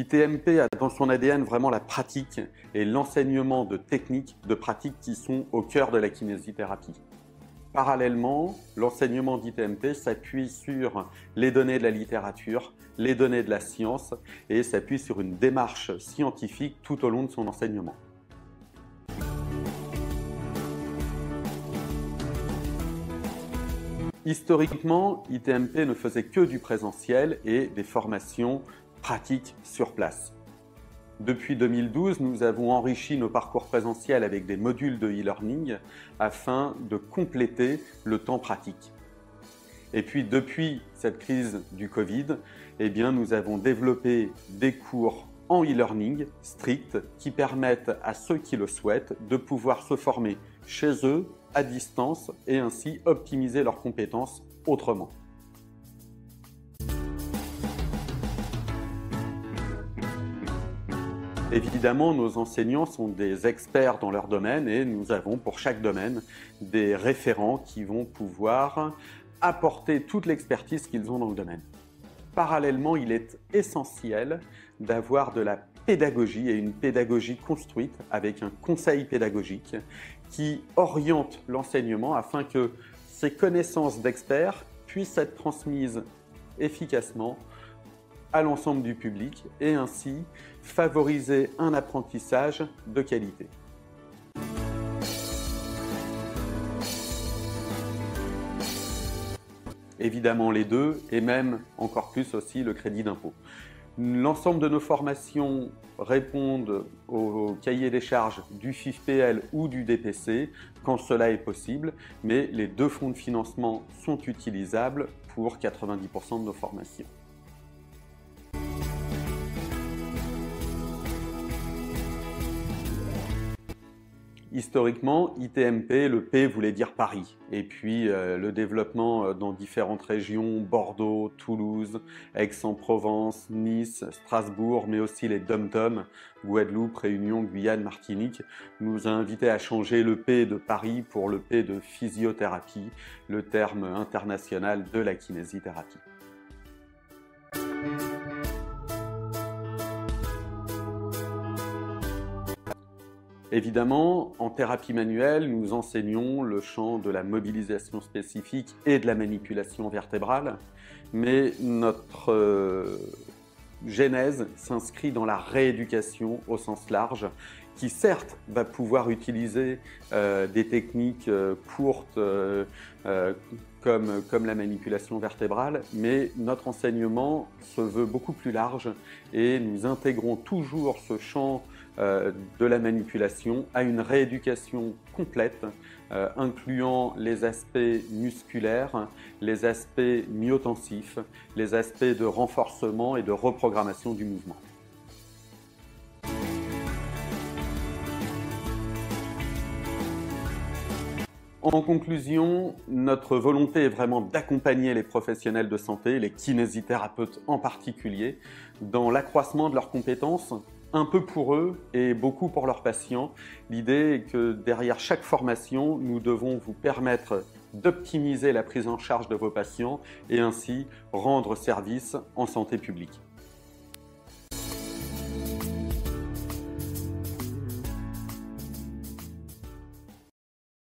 ITMP a dans son ADN vraiment la pratique et l'enseignement de techniques, de pratiques qui sont au cœur de la kinésithérapie. Parallèlement, l'enseignement d'ITMP s'appuie sur les données de la littérature, les données de la science et s'appuie sur une démarche scientifique tout au long de son enseignement. Historiquement, ITMP ne faisait que du présentiel et des formations pratiques sur place. Depuis 2012, nous avons enrichi nos parcours présentiels avec des modules de e-learning afin de compléter le temps pratique. Et puis depuis cette crise du Covid, nous avons développé des cours en e-learning stricts qui permettent à ceux qui le souhaitent de pouvoir se former chez eux, à distance, et ainsi optimiser leurs compétences autrement. Évidemment, nos enseignants sont des experts dans leur domaine et nous avons pour chaque domaine des référents qui vont pouvoir apporter toute l'expertise qu'ils ont dans le domaine. Parallèlement, il est essentiel d'avoir de la pédagogie et une pédagogie construite avec un conseil pédagogique qui oriente l'enseignement afin que ces connaissances d'experts puissent être transmises efficacement à l'ensemble du public et ainsi favoriser un apprentissage de qualité. Évidemment les deux et même encore plus aussi le crédit d'impôt. L'ensemble de nos formations répondent au cahier des charges du FIFPL ou du DPC quand cela est possible, mais les deux fonds de financement sont utilisables pour 90% de nos formations. Historiquement, ITMP, le P voulait dire Paris. Et puis le développement dans différentes régions, Bordeaux, Toulouse, Aix-en-Provence, Nice, Strasbourg, mais aussi les DOM-TOM, Guadeloupe, Réunion, Guyane, Martinique, nous a invités à changer le P de Paris pour le P de physiothérapie, le terme international de la kinésithérapie. Évidemment, en thérapie manuelle, nous enseignons le champ de la mobilisation spécifique et de la manipulation vertébrale, mais notre genèse s'inscrit dans la rééducation au sens large, qui certes va pouvoir utiliser des techniques courtes comme la manipulation vertébrale, mais notre enseignement se veut beaucoup plus large et nous intégrons toujours ce champ de la manipulation à une rééducation complète incluant les aspects musculaires, les aspects myotensifs, les aspects de renforcement et de reprogrammation du mouvement. En conclusion, notre volonté est vraiment d'accompagner les professionnels de santé, les kinésithérapeutes en particulier, dans l'accroissement de leurs compétences, un peu pour eux et beaucoup pour leurs patients. L'idée est que derrière chaque formation, nous devons vous permettre d'optimiser la prise en charge de vos patients et ainsi rendre service en santé publique.